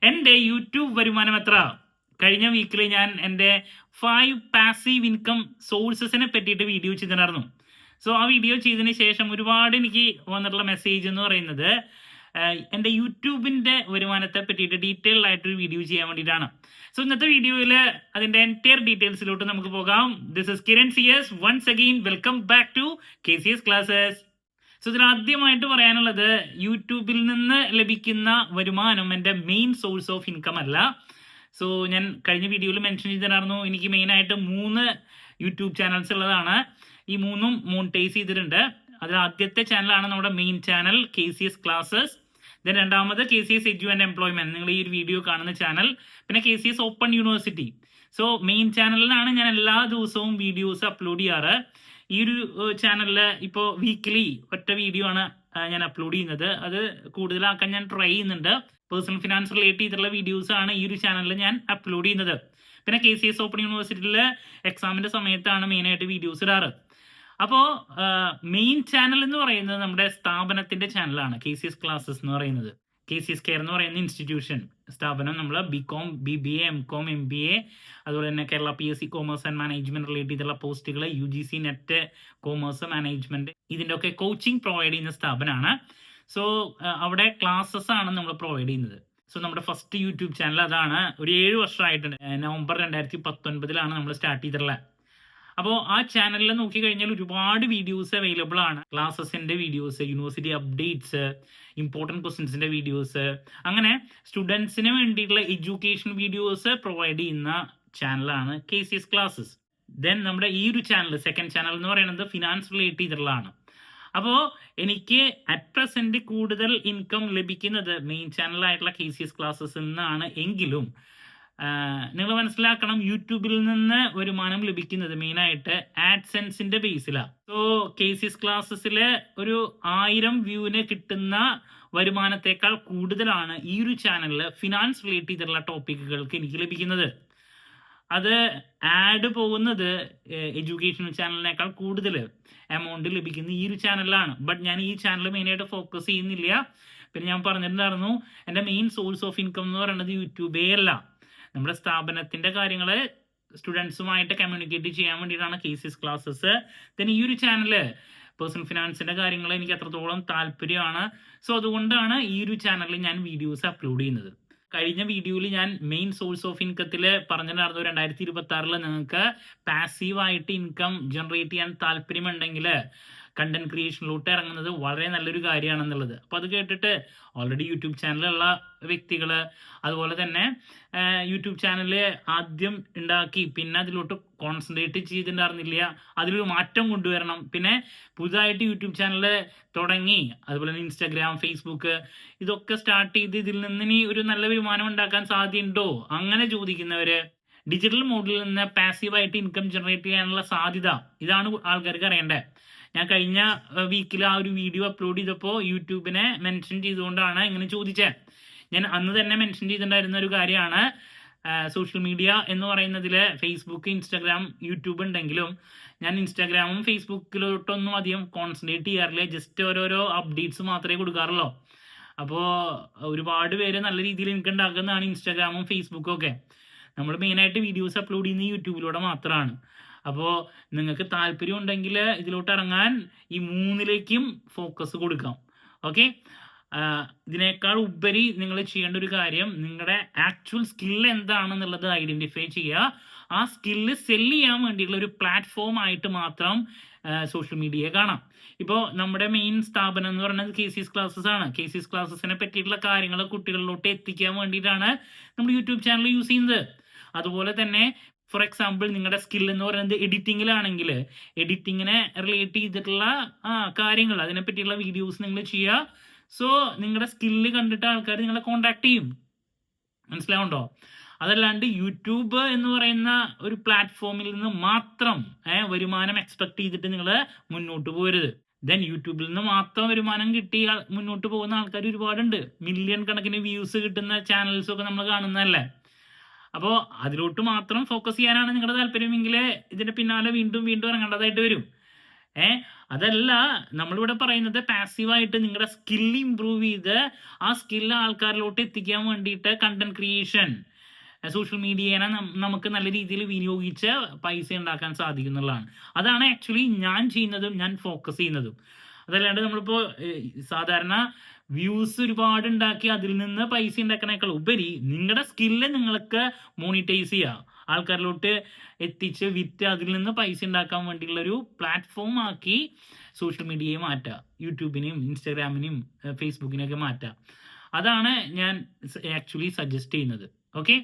എൻ്റെ യൂട്യൂബ് വരുമാനം എത്ര? കഴിഞ്ഞ വീക്കിൽ ഞാൻ എൻ്റെ 5 പാസീവ് ഇൻകം സോഴ്സസിനെ പറ്റിയിട്ട് വീഡിയോ ചെയ്തിട്ടുണ്ടായിരുന്നു. സോ ആ വീഡിയോ ചെയ്തതിന് ശേഷം ഒരുപാട് എനിക്ക് വന്നിട്ടുള്ള മെസ്സേജ് എന്ന് പറയുന്നത് എൻ്റെ യൂട്യൂബിൻ്റെ വരുമാനത്തെ പറ്റിയിട്ട് ഡീറ്റെയിൽഡ് ആയിട്ടൊരു വീഡിയോ ചെയ്യാൻ വേണ്ടിയിട്ടാണ്. സോ ഇന്നത്തെ വീഡിയോയിൽ അതിൻ്റെ എൻറ്റയർ ഡീറ്റെയിൽസിലോട്ട് നമുക്ക് പോകാം. This is Kiran CS. Once again welcome back to KCS classes. So ഇതിൽ ആദ്യമായിട്ട് പറയാനുള്ളത്, യൂട്യൂബിൽ നിന്ന് ലഭിക്കുന്ന വരുമാനം എൻ്റെ മെയിൻ സോഴ്സ് ഓഫ് ഇൻകം അല്ല. സോ ഞാൻ കഴിഞ്ഞ വീഡിയോയിൽ മെൻഷൻ ചെയ്തിട്ടുണ്ടായിരുന്നു, എനിക്ക് മെയിനായിട്ട് 3 യൂട്യൂബ് ചാനൽസ് ഉള്ളതാണ്. ഈ 3ഉം മോണിറ്റൈസ് ചെയ്തിട്ടുണ്ട്. അതിൽ ആദ്യത്തെ ചാനലാണ് നമ്മുടെ main channel KCS classes. Then രണ്ടാമത് KCS എഡ്യു ആൻഡ് എംപ്ലോയ്മെന്റ്, നിങ്ങൾ ഈ ഒരു വീഡിയോ കാണുന്ന ചാനൽ. പിന്നെ KCS open university. So main ചാനലിലാണ് ഞാൻ എല്ലാ ദിവസവും വീഡിയോസ് അപ്ലോഡ് ചെയ്യാറ്. ഈ ഒരു ചാനലിൽ ഇപ്പോൾ വീക്കിലി ഒറ്റ വീഡിയോ ആണ് ഞാൻ അപ്ലോഡ് ചെയ്യുന്നത്. അത് കൂടുതലാക്കാൻ ഞാൻ ട്രൈ ചെയ്യുന്നുണ്ട്. പേഴ്സണൽ ഫിനാൻസ് റിലേറ്റ് ചെയ്തിട്ടുള്ള വീഡിയോസ് ആണ് ഈ ഒരു ചാനലിൽ ഞാൻ അപ്ലോഡ് ചെയ്യുന്നത്. പിന്നെ KCS ഓപ്പൺ യൂണിവേഴ്സിറ്റിയിൽ എക്സാമിൻ്റെ സമയത്താണ് മെയിനായിട്ട് വീഡിയോസ് ഇടാറ്. അപ്പോൾ മെയിൻ ചാനൽ എന്ന് പറയുന്നത് നമ്മുടെ സ്ഥാപനത്തിൻ്റെ ചാനലാണ്, KCS ക്ലാസ്സസ് എന്ന് പറയുന്നത്. KCS കെയർ എന്ന് പറയുന്ന ഇൻസ്റ്റിറ്റ്യൂഷൻ സ്ഥാപനം, നമ്മൾ BCom, BBA, MCom, MBA, അതുപോലെ തന്നെ Kerala PSC commerce and management relate ചെയ്തിട്ടുള്ള പോസ്റ്റുകൾ, UGC നെറ്റ് കോമേഴ്സ് മാനേജ്മെന്റ്, ഇതിൻ്റെ ഒക്കെ കോച്ചിങ് പ്രൊവൈഡ് ചെയ്യുന്ന സ്ഥാപനമാണ്. സോ അവിടെ ക്ലാസ്സസ് ആണ് നമ്മൾ പ്രൊവൈഡ് ചെയ്യുന്നത്. സോ നമ്മുടെ ഫസ്റ്റ് യൂട്യൂബ് ചാനൽ അതാണ്. ഒരു 7 വർഷമായിട്ടുണ്ട്. നവംബർ 2019 നമ്മൾ സ്റ്റാർട്ട് ചെയ്തിട്ടുള്ളത്. അപ്പോൾ ആ ചാനലിൽ നോക്കിക്കഴിഞ്ഞാൽ ഒരുപാട് വീഡിയോസ് അവൈലബിൾ ആണ്. ക്ലാസ്സസിൻ്റെ വീഡിയോസ്, യൂണിവേഴ്സിറ്റി അപ്ഡേറ്റ്സ്, ഇമ്പോർട്ടൻറ്റ് ക്വസ്റ്റ്യൻസിൻ്റെ വീഡിയോസ്, അങ്ങനെ സ്റ്റുഡൻസിന് വേണ്ടിയിട്ടുള്ള എഡ്യൂക്കേഷൻ വീഡിയോസ് പ്രൊവൈഡ് ചെയ്യുന്ന ചാനലാണ് KCS ക്ലാസ്സസ്. ദെൻ നമ്മുടെ ഈ ഒരു ചാനൽ, സെക്കൻഡ് ചാനൽ എന്ന് പറയുന്നത് ഫിനാൻസ് റിലേറ്റ് ചെയ്തിട്ടുള്ളതാണ്. അപ്പോൾ എനിക്ക് അറ്റ് പ്രസൻറ്റ് കൂടുതൽ ഇൻകം ലഭിക്കുന്നത് മെയിൻ ചാനലായിട്ടുള്ള KCS ക്ലാസ്സസിൽ നിന്നാണ്. എങ്കിലും നിങ്ങൾ മനസ്സിലാക്കണം, യൂട്യൂബിൽ നിന്ന് വരുമാനം ലഭിക്കുന്നത് മെയിനായിട്ട് ആഡ്സെൻസിന്റെ ബേസിലാണ്. സോ KCS ക്ലാസ്സസിൽ ഒരു 1000 വ്യൂവിന് കിട്ടുന്ന വരുമാനത്തെക്കാൾ കൂടുതലാണ് ഈ ഒരു ചാനലിൽ ഫിനാൻസ് റിലേറ്റ് ചെയ്തിട്ടുള്ള ടോപ്പിക്കുകൾക്ക് എനിക്ക് ലഭിക്കുന്നത്. അത് ആഡ് പോകുന്നത് എഡ്യൂക്കേഷണൽ ചാനലിനേക്കാൾ കൂടുതൽ എമൗണ്ട് ലഭിക്കുന്നത് ഈ ഒരു ചാനലിലാണ്. ബട്ട് ഞാൻ ഈ ചാനൽ മെയിനായിട്ട് ഫോക്കസ് ചെയ്യുന്നില്ല. പിന്നെ ഞാൻ പറഞ്ഞിട്ടുണ്ടായിരുന്നു, എൻ്റെ മെയിൻ സോഴ്സ് ഓഫ് ഇൻകം എന്ന് പറയുന്നത് യൂട്യൂബേ അല്ല. നമ്മുടെ സ്ഥാപനത്തിൻ്റെ കാര്യങ്ങൾ സ്റ്റുഡൻസുമായിട്ട് കമ്മ്യൂണിക്കേറ്റ് ചെയ്യാൻ വേണ്ടിയിട്ടാണ് KCS ക്ലാസ്സസ്. പിന്നെ ഈ ഒരു ചാനൽ പേഴ്സണൽ ഫിനാൻസിൻ്റെ കാര്യങ്ങൾ എനിക്ക് അത്രത്തോളം താല്പര്യമാണ്. സോ അതുകൊണ്ടാണ് ഈ ഒരു ചാനലിൽ ഞാൻ വീഡിയോസ് അപ്ലോഡ് ചെയ്യുന്നത്. കഴിഞ്ഞ വീഡിയോയിൽ ഞാൻ മെയിൻ സോഴ്സ് ഓഫ് ഇൻകത്തിൽ പറഞ്ഞിട്ടുണ്ടായിരുന്നു, 2026 നിങ്ങൾക്ക് പാസീവായിട്ട് ഇൻകം ജനറേറ്റ് ചെയ്യാൻ താല്പര്യമുണ്ടെങ്കിൽ കണ്ടന്റ് ക്രിയേഷനിലോട്ട് ഇറങ്ങുന്നത് വളരെ നല്ലൊരു കാര്യമാണെന്നുള്ളത്. അപ്പോൾ അത് കേട്ടിട്ട് ഓൾറെഡി യൂട്യൂബ് ചാനലുള്ള വ്യക്തികൾ, അതുപോലെ തന്നെ യൂട്യൂബ് ചാനൽ ആദ്യം ഉണ്ടാക്കി പിന്നെ അതിലോട്ട് കോൺസെൻട്രേറ്റ് ചെയ്തിട്ടുണ്ടായിരുന്നില്ല, അതിലൊരു മാറ്റം കൊണ്ടുവരണം. പിന്നെ പുതുതായിട്ട് യൂട്യൂബ് ചാനൽ തുടങ്ങി, അതുപോലെ തന്നെ ഇൻസ്റ്റാഗ്രാം, ഫേസ്ബുക്ക് ഇതൊക്കെ സ്റ്റാർട്ട് ചെയ്ത് ഇതിൽ നിന്ന് ഇനി ഒരു നല്ല വരുമാനം ഉണ്ടാക്കാൻ സാധ്യതയുണ്ടോ അങ്ങനെ ചോദിക്കുന്നവർ, ഡിജിറ്റൽ മോഡിൽ നിന്ന് പാസീവായിട്ട് ഇൻകം ജനറേറ്റ് ചെയ്യാനുള്ള സാധ്യത, ഇതാണ് ആൾക്കാർക്ക് അറിയേണ്ടത്. ഞാൻ കഴിഞ്ഞ വീക്കിൽ ആ ഒരു വീഡിയോ അപ്ലോഡ് ചെയ്തപ്പോൾ യൂട്യൂബിനെ മെൻഷൻ ചെയ്തുകൊണ്ടാണ് ഇങ്ങനെ ചോദിച്ചത്. ഞാൻ അന്ന് തന്നെ മെൻഷൻ ചെയ്തിട്ടുണ്ടായിരുന്ന ഒരു കാര്യമാണ്, സോഷ്യൽ മീഡിയ എന്ന് പറയുന്നതിൽ ഫേസ്ബുക്ക്, ഇൻസ്റ്റാഗ്രാം, യൂട്യൂബ് ഉണ്ടെങ്കിലും ഞാൻ ഇൻസ്റ്റാഗ്രാമും ഫേസ്ബുക്കിലോട്ടൊന്നും അധികം കോൺസെൻട്രേറ്റ് ചെയ്യാറില്ല. ജസ്റ്റ് ഓരോരോ അപ്ഡേറ്റ്സ് മാത്രമേ കൊടുക്കാറുള്ളൂ. അപ്പോൾ ഒരുപാട് പേര് നല്ല രീതിയിൽ ഇൻകം ഉണ്ടാക്കുന്നതാണ് ഇൻസ്റ്റാഗ്രാമും ഫേസ്ബുക്കും ഒക്കെ. നമ്മൾ മെയിനായിട്ട് വീഡിയോസ് അപ്ലോഡ് ചെയ്യുന്നത് യൂട്യൂബിലൂടെ മാത്രമാണ്. അപ്പോൾ നിങ്ങൾക്ക് താല്പര്യം ഉണ്ടെങ്കിൽ ഇതിലോട്ട് ഇറങ്ങാൻ ഈ 3ലേക്കും ഫോക്കസ് കൊടുക്കാം. ഓക്കെ, ഇതിനേക്കാൾ ഉപരി നിങ്ങൾ ചെയ്യേണ്ട ഒരു കാര്യം, നിങ്ങളുടെ ആക്ച്വൽ സ്കിൽ എന്താണെന്നുള്ളത് ഐഡൻറ്റിഫൈ ചെയ്യുക. ആ സ്കില്ല് സെല്ല് ചെയ്യാൻ വേണ്ടിയിട്ടുള്ള ഒരു പ്ലാറ്റ്ഫോം ആയിട്ട് മാത്രം സോഷ്യൽ മീഡിയയെ കാണാം. ഇപ്പോൾ നമ്മുടെ മെയിൻ സ്ഥാപനം എന്ന് പറയുന്നത് KCS ക്ലാസ്സസ് ആണ്. KCS ക്ലാസ്സസിനെ പറ്റിയിട്ടുള്ള കാര്യങ്ങൾ കുട്ടികളിലോട്ട് എത്തിക്കാൻ വേണ്ടിയിട്ടാണ് നമ്മൾ യൂട്യൂബ് ചാനൽ യൂസ് ചെയ്യുന്നത്. അതുപോലെ തന്നെ ഫോർ എക്സാമ്പിൾ, നിങ്ങളുടെ സ്കിൽ എന്ന് പറയുന്നത് എഡിറ്റിങ്ങിലാണെങ്കിൽ എഡിറ്റിങ്ങിനെ റിലേറ്റ് ചെയ്തിട്ടുള്ള കാര്യങ്ങൾ, അതിനെ പറ്റിയുള്ള വീഡിയോസ് നിങ്ങൾ ചെയ്യുക. സോ നിങ്ങളുടെ സ്കില്ല് കണ്ടിട്ട് ആൾക്കാർ നിങ്ങളെ കോണ്ടാക്ട് ചെയ്യും. മനസ്സിലാവുണ്ടോ? അതല്ലാണ്ട് യൂട്യൂബ് എന്ന് പറയുന്ന ഒരു പ്ലാറ്റ്ഫോമിൽ നിന്ന് മാത്രം വരുമാനം എക്സ്പെക്ട് ചെയ്തിട്ട് നിങ്ങൾ മുന്നോട്ട് പോകരുത്. ദെൻ യൂട്യൂബിൽ നിന്ന് മാത്രം വരുമാനം കിട്ടി മുന്നോട്ട് പോകുന്ന ആൾക്കാർ ഒരുപാടുണ്ട്. മില്യൺ കണക്കിന് വ്യൂസ് കിട്ടുന്ന ചാനൽസൊക്കെ നമ്മൾ കാണുന്നതല്ലേ. അപ്പോൾ അതിലോട്ട് മാത്രം ഫോക്കസ് ചെയ്യാനാണ് നിങ്ങളുടെ താല്പര്യമെങ്കിൽ ഇതിൻ്റെ പിന്നാലെ വീണ്ടും വീണ്ടും ഇറങ്ങേണ്ടതായിട്ട് വരും. അതല്ല നമ്മളിവിടെ പറയുന്നത് പാസീവായിട്ട് നിങ്ങളുടെ സ്കിൽ ഇമ്പ്രൂവ് ചെയ്ത് ആ സ്കില്ല് ആൾക്കാരിലോട്ട് എത്തിക്കാൻ വേണ്ടിയിട്ട് കണ്ടന്റ് ക്രിയേഷൻ, സോഷ്യൽ മീഡിയനെ നമുക്ക് നല്ല രീതിയിൽ വിനിയോഗിച്ച് പൈസ ഉണ്ടാക്കാൻ സാധിക്കുന്നുള്ളതാണ്. അതാണ് ആക്ച്വലി ഞാൻ ചെയ്യുന്നതും ഞാൻ ഫോക്കസ് ചെയ്യുന്നതും. അതല്ലാണ്ട് നമ്മളിപ്പോൾ സാധാരണ വ്യൂസ് ഒരുപാട് ഉണ്ടാക്കി അതിൽ നിന്ന് പൈസ ഉണ്ടാക്കണേക്കാൾ ഉപരി നിങ്ങളുടെ സ്കില്ല് നിങ്ങൾക്ക് മോണിറ്റൈസ് ചെയ്യുക, ആൾക്കാരിലോട്ട് എത്തിച്ച് വിറ്റ് അതിൽ നിന്ന് പൈസ ഉണ്ടാക്കാൻ വേണ്ടിയുള്ള ഒരു പ്ലാറ്റ്ഫോം ആക്കി സോഷ്യൽ മീഡിയയെ മാറ്റുക, യൂട്യൂബിനെയും ഇൻസ്റ്റാഗ്രാമിനെയും ഫേസ്ബുക്കിനെയൊക്കെ മാറ്റുക. അതാണ് ഞാൻ ആക്ച്വലി സജസ്റ്റ് ചെയ്യുന്നത്. ഓക്കെ,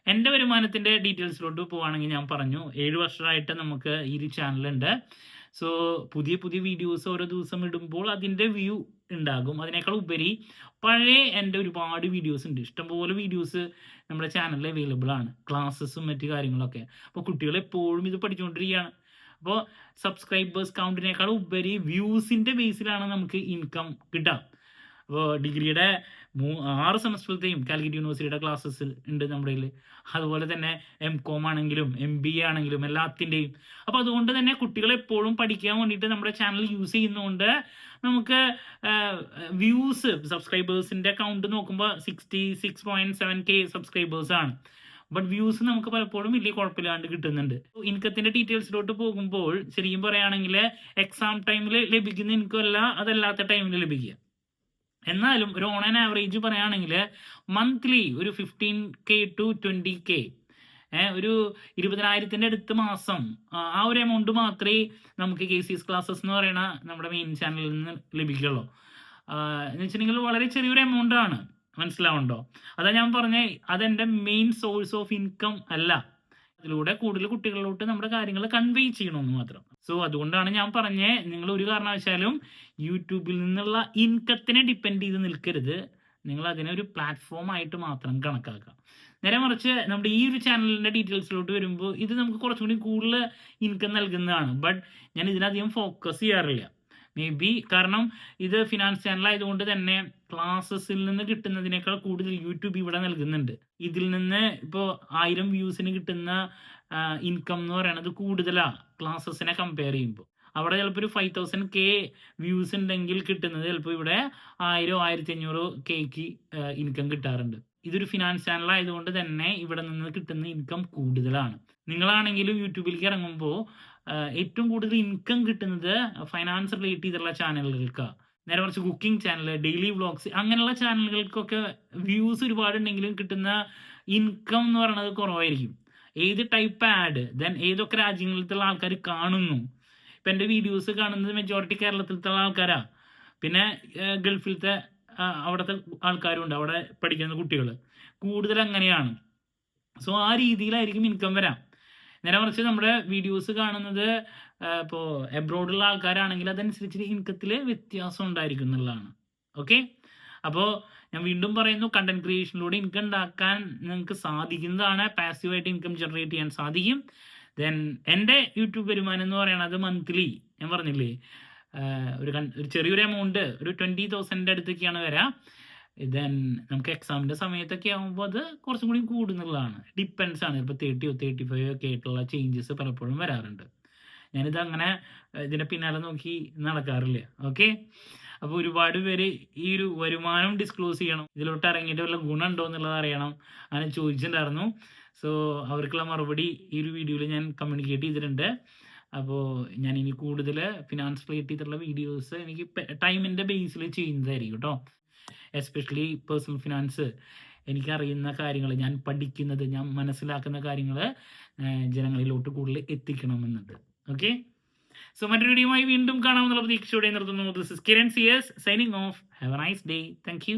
എൻ്റെ വരുമാനത്തിൻ്റെ ഡീറ്റെയിൽസിലോട്ട് പോവുകയാണെങ്കിൽ ഞാൻ പറഞ്ഞു 7 വർഷമായിട്ട് നമുക്ക് ഈ ഒരു ചാനലുണ്ട്. സോ പുതിയ പുതിയ വീഡിയോസ് ഓരോ ദിവസം ഇടുമ്പോൾ അതിൻ്റെ വ്യൂ ഉണ്ടാകും. അതിനേക്കാൾ ഉപരി പഴയ എൻ്റെ ഒരുപാട് വീഡിയോസ് ഉണ്ട്, ഇഷ്ടംപോലെ വീഡിയോസ് നമ്മുടെ ചാനലിൽ അവൈലബിൾ ആണ്, ക്ലാസ്സസും മറ്റു കാര്യങ്ങളൊക്കെ. അപ്പോൾ കുട്ടികൾ എപ്പോഴും ഇത് പഠിച്ചുകൊണ്ടിരിക്കുകയാണ്. അപ്പോൾ സബ്സ്ക്രൈബേഴ്സ് കൗണ്ടിനേക്കാൾ ഉപരി വ്യൂസിൻ്റെ ബേസിലാണ് നമുക്ക് ഇൻകം കിട്ടുക. അപ്പോൾ ഡിഗ്രിയുടെ 6 സെമസ്റ്ററിലത്തെയും കാലിക്കറ്റ് യൂണിവേഴ്സിറ്റിയുടെ ക്ലാസ്സസ് ഉണ്ട് നമ്മുടെ കയ്യിൽ. അതുപോലെ തന്നെ MCOM ആണെങ്കിലും MBA ആണെങ്കിലും എല്ലാത്തിൻ്റെയും. അപ്പോൾ അതുകൊണ്ട് തന്നെ കുട്ടികൾ എപ്പോഴും പഠിക്കാൻ വേണ്ടിയിട്ട് നമ്മുടെ ചാനൽ യൂസ് ചെയ്യുന്നതുകൊണ്ട് നമുക്ക് വ്യൂസ്, സബ്സ്ക്രൈബേഴ്സിൻ്റെ കൗണ്ട് നോക്കുമ്പോൾ 66.7K സബ്സ്ക്രൈബേഴ്സാണ്. ബട്ട് വ്യൂസ് നമുക്ക് പലപ്പോഴും വലിയ കുഴപ്പമില്ലാണ്ട് കിട്ടുന്നുണ്ട്. ഇൻകത്തിൻ്റെ ഡീറ്റെയിൽസിലോട്ട് പോകുമ്പോൾ ശരിക്കും പറയുകയാണെങ്കിൽ എക്സാം ടൈമിൽ ലഭിക്കുന്ന ഇൻകമല്ല അതല്ലാത്ത ടൈമിൽ ലഭിക്കുക. എന്നാലും ഒരു ഓൺ ആൻ ആവറേജ് പറയുകയാണെങ്കിൽ മന്ത്ലി ഒരു 15K to 20K, ഒരു 20,000 അടുത്ത് മാസം, ആ ഒരു എമൗണ്ട് മാത്രമേ നമുക്ക് KCS ക്ലാസ്സസ് എന്ന് പറയുന്ന നമ്മുടെ മെയിൻ ചാനലിൽ നിന്ന് ലഭിക്കുള്ളൂ. എന്ന് വെച്ചിട്ടുണ്ടെങ്കിൽ വളരെ ചെറിയൊരു എമൗണ്ട് ആണ്, മനസ്സിലാവുന്നുണ്ടോ? അതാ ഞാൻ പറഞ്ഞേ, അതെൻ്റെ മെയിൻ സോഴ്സ് ഓഫ് ഇൻകം അല്ല. അതിലൂടെ കൂടുതൽ കുട്ടികളിലോട്ട് നമ്മുടെ കാര്യങ്ങൾ കൺവേ ചെയ്യണമെന്ന് മാത്രം. സോ അതുകൊണ്ടാണ് ഞാൻ പറഞ്ഞേ, നിങ്ങൾ ഒരു കാരണവശാലും യൂട്യൂബിൽ നിന്നുള്ള ഇൻകത്തിനെ ഡിപ്പെൻഡ് ചെയ്ത് നിൽക്കരുത്. നിങ്ങൾ അതിനെ ഒരു പ്ലാറ്റ്ഫോം ആയിട്ട് മാത്രം കണക്കാക്കുക. നേരെ മറിച്ച് നമ്മുടെ ഈ ഒരു ചാനലിൻ്റെ ഡീറ്റെയിൽസിലോട്ട് വരുമ്പോൾ ഇത് നമുക്ക് കുറച്ചും കൂടി കൂടുതൽ ഇൻകം നൽകുന്നതാണ്. ബട്ട് ഞാൻ ഇതിനധികം ഫോക്കസ് ചെയ്യാറില്ല. മേ ബി കാരണം ഇത് ഫിനാൻസ് ചാനലായതുകൊണ്ട് തന്നെ ക്ലാസ്സസിൽ നിന്ന് കിട്ടുന്നതിനേക്കാൾ കൂടുതൽ യൂട്യൂബ് ഇവിടെ നൽകുന്നുണ്ട്. ഇതിൽ നിന്ന് ഇപ്പോൾ 1000 വ്യൂസിന് കിട്ടുന്ന ഇൻകം എന്ന് പറയുന്നത് കൂടുതലാണ് ക്ലാസ്സസിനെ കമ്പയർ ചെയ്യുമ്പോൾ. അവിടെ ചിലപ്പോൾ ഒരു 5000K വ്യൂസ് ഉണ്ടെങ്കിൽ കിട്ടുന്നത് ചിലപ്പോൾ ഇവിടെ 1000-1500Kക്ക് ഇൻകം കിട്ടാറുണ്ട്. ഇതൊരു ഫിനാൻസ് ചാനലായതുകൊണ്ട് തന്നെ ഇവിടെ നിന്ന് കിട്ടുന്ന ഇൻകം കൂടുതലാണ്. നിങ്ങളാണെങ്കിലും യൂട്യൂബിലേക്ക് ഇറങ്ങുമ്പോൾ ഏറ്റവും കൂടുതൽ ഇൻകം കിട്ടുന്നത് ഫൈനാൻസ് റിലേറ്റ് ചെയ്തിട്ടുള്ള ചാനലുകൾക്കാണ്. നേരെ കുറച്ച് കുക്കിംഗ് ചാനൽ, ഡെയിലി വ്ളോഗ്സ് അങ്ങനെയുള്ള ചാനലുകൾക്കൊക്കെ വ്യൂസ് ഒരുപാടുണ്ടെങ്കിലും കിട്ടുന്ന ഇൻകം എന്ന് പറയുന്നത് കുറവായിരിക്കും. ഏത് ടൈപ്പ് ആഡ്, ദെൻ ഏതൊക്കെ രാജ്യങ്ങളിലത്തുള്ള ആൾക്കാർ കാണുന്നു. ഇപ്പം എൻ്റെ വീഡിയോസ് കാണുന്നത് മെജോറിറ്റി കേരളത്തിലത്തുള്ള ആൾക്കാരാണ്. പിന്നെ ഗൾഫിലത്തെ അവിടുത്തെ ആൾക്കാരുണ്ട്, അവിടെ പഠിക്കുന്ന കുട്ടികൾ കൂടുതൽ അങ്ങനെയാണ്. സോ ആ രീതിയിലായിരിക്കും ഇൻകം വരാം. നേരെ മറിച്ച് നമ്മുടെ വീഡിയോസ് കാണുന്നത് ഇപ്പോൾ എബ്രോഡുള്ള ആൾക്കാരാണെങ്കിൽ അതനുസരിച്ച് ഇൻകത്തിൽ വ്യത്യാസം ഉണ്ടായിരിക്കും എന്നുള്ളതാണ്. ഓക്കെ, അപ്പോൾ ഞാൻ വീണ്ടും പറയുന്നു, കണ്ടന്റ് ക്രിയേഷനിലൂടെ ഇൻകം ഉണ്ടാക്കാൻ നിങ്ങൾക്ക് സാധിക്കുന്നതാണ്. പാസീവായിട്ട് ഇൻകം ജനറേറ്റ് ചെയ്യാൻ സാധിക്കും. ദെൻ എൻ്റെ യൂട്യൂബ് വരുമാനം എന്ന് പറയുന്നത് മന്ത്ലി ഞാൻ പറഞ്ഞില്ലേ, ഒരു ചെറിയൊരു എമൗണ്ട്, ഒരു 20,000 അടുത്തൊക്കെയാണ് വരാം. ദെൻ നമുക്ക് എക്സാമിൻ്റെ സമയത്തൊക്കെ ആകുമ്പോൾ അത് കുറച്ചും കൂടി കൂടുന്നുള്ളതാണ്. ഡിപ്പെൻസ് ആണ്, ഇപ്പോൾ 30 or 35 ഒക്കെ ആയിട്ടുള്ള ചേഞ്ചസ് പലപ്പോഴും വരാറുണ്ട്. ഞാനിത് അങ്ങനെ ഇതിനെ പിന്നാലെ നോക്കി നടക്കാറില്ല. ഓക്കെ, അപ്പോൾ ഒരുപാട് പേര് ഈ ഒരു വരുമാനം ഡിസ്ക്ലോസ് ചെയ്യണം, ഇതിലോട്ട് ഇറങ്ങിയിട്ട് വല്ല ഗുണമുണ്ടോ എന്നുള്ളത് അറിയണം, അങ്ങനെ ചോദിച്ചിട്ടുണ്ടായിരുന്നു. സോ അവർക്കുള്ള മറുപടി ഈ ഒരു വീഡിയോയിൽ ഞാൻ കമ്മ്യൂണിക്കേറ്റ് ചെയ്തിട്ടുണ്ട്. അപ്പോൾ ഞാൻ ഇനി കൂടുതൽ ഫിനാൻസ് റിലേറ്റ് ചെയ്തിട്ടുള്ള വീഡിയോസ് എനിക്ക് ടൈമിൻ്റെ ബേസിൽ ചെയ്യുന്നതായിരിക്കും കേട്ടോ. എസ്പെഷ്യലി പേഴ്സണൽ ഫിനാൻസ്, എനിക്കറിയുന്ന കാര്യങ്ങൾ, ഞാൻ പഠിക്കുന്നത്, ഞാൻ മനസ്സിലാക്കുന്ന കാര്യങ്ങൾ ജനങ്ങളിലോട്ട് കൂടുതൽ എത്തിക്കണമെന്നുണ്ട്. ഓക്കെ, സോ മറ്റൊരു വീഡിയോയുമായി വീണ്ടും കാണാമെന്നുള്ള പ്രതീക്ഷയോടെ നിർത്തുന്നു. This is Kiran CS signing off. Have a nice day. Thank U.